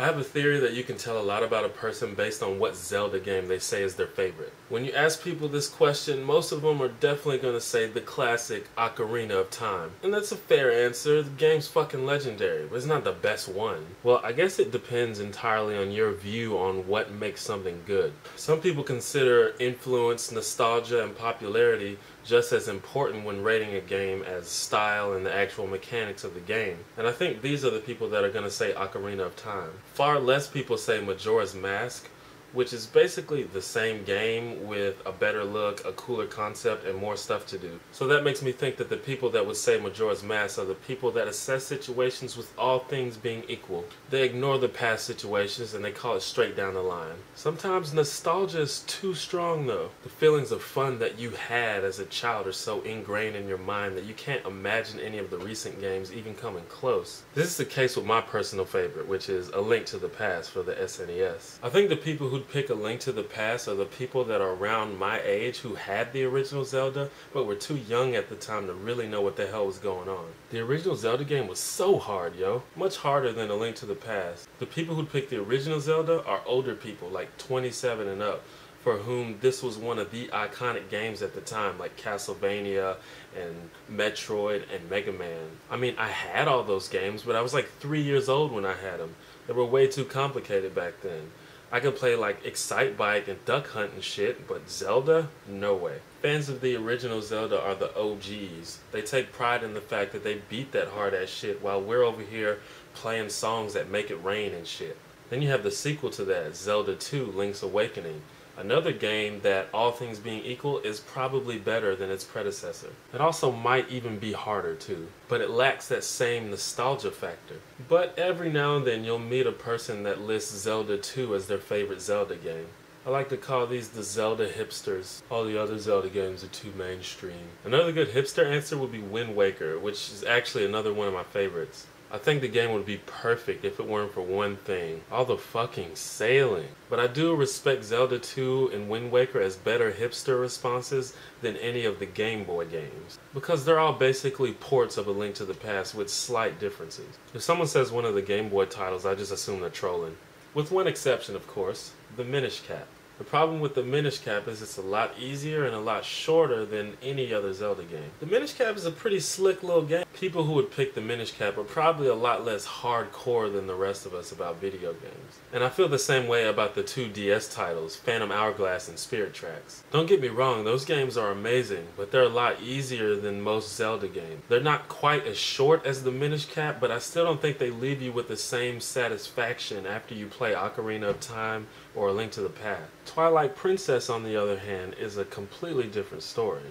I have a theory that you can tell a lot about a person based on what Zelda game they say is their favorite. When you ask people this question, most of them are definitely going to say the classic Ocarina of Time. And that's a fair answer. The game's fucking legendary, but it's not the best one. Well, I guess it depends entirely on your view on what makes something good. Some people consider influence, nostalgia, and popularity just as important when rating a game as style and the actual mechanics of the game. And I think these are the people that are going to say Ocarina of Time. Far less people say Majora's Mask, which is basically the same game with a better look, a cooler concept, and more stuff to do. So that makes me think that the people that would say Majora's Mask are the people that assess situations with all things being equal. They ignore the past situations and they call it straight down the line. Sometimes nostalgia is too strong though. The feelings of fun that you had as a child are so ingrained in your mind that you can't imagine any of the recent games even coming close. This is the case with my personal favorite, which is A Link to the Past for the SNES. I think the people who pick A Link to the Past are the people that are around my age who had the original Zelda but were too young at the time to really know what the hell was going on. The original Zelda game was so hard, yo. Much harder than A Link to the Past. The people who picked the original Zelda are older people, like 27 and up, for whom this was one of the iconic games at the time, like Castlevania and Metroid and Mega Man. I mean, I had all those games, but I was like 3 years old when I had them. They were way too complicated back then. I could play like Excite Bike and Duck Hunt and shit, but Zelda? No way. Fans of the original Zelda are the OGs. They take pride in the fact that they beat that hard ass shit while we're over here playing songs that make it rain and shit. Then you have the sequel to that, Zelda 2: Link's Awakening. Another game that, all things being equal, is probably better than its predecessor. It also might even be harder too, but it lacks that same nostalgia factor. But every now and then you'll meet a person that lists Zelda 2 as their favorite Zelda game. I like to call these the Zelda hipsters. All the other Zelda games are too mainstream. Another good hipster answer would be Wind Waker, which is actually another one of my favorites. I think the game would be perfect if it weren't for one thing: all the fucking sailing. But I do respect Zelda 2 and Wind Waker as better hipster responses than any of the Game Boy games, because they're all basically ports of A Link to the Past with slight differences. If someone says one of the Game Boy titles, I just assume they're trolling. With one exception, of course, the Minish Cap. The problem with the Minish Cap is it's a lot easier and a lot shorter than any other Zelda game. The Minish Cap is a pretty slick little game. People who would pick the Minish Cap are probably a lot less hardcore than the rest of us about video games. And I feel the same way about the two DS titles, Phantom Hourglass and Spirit Tracks. Don't get me wrong, those games are amazing, but they're a lot easier than most Zelda games. They're not quite as short as the Minish Cap, but I still don't think they leave you with the same satisfaction after you play Ocarina of Time or A Link to the Past. Twilight Princess, on the other hand, is a completely different story.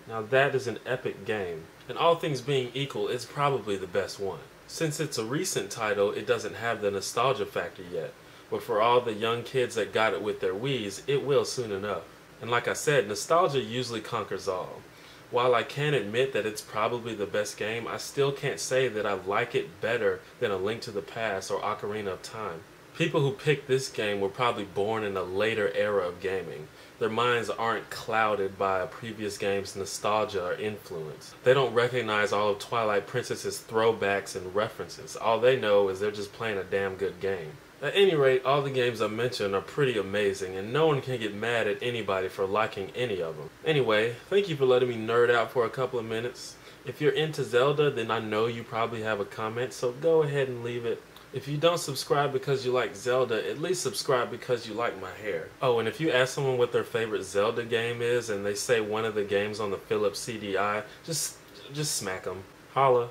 Now that is an epic game, and all things being equal, it's probably the best one. Since it's a recent title, it doesn't have the nostalgia factor yet, but for all the young kids that got it with their Wiis, it will soon enough. And like I said, nostalgia usually conquers all. While I can admit that it's probably the best game, I still can't say that I like it better than A Link to the Past or Ocarina of Time. People who picked this game were probably born in a later era of gaming. Their minds aren't clouded by a previous game's nostalgia or influence. They don't recognize all of Twilight Princess's throwbacks and references. All they know is they're just playing a damn good game. At any rate, all the games I mentioned are pretty amazing, and no one can get mad at anybody for liking any of them. Anyway, thank you for letting me nerd out for a couple of minutes. If you're into Zelda, then I know you probably have a comment, so go ahead and leave it. If you don't subscribe because you like Zelda, at least subscribe because you like my hair. Oh, and if you ask someone what their favorite Zelda game is and they say one of the games on the Philips CDI, just smack them. Holla.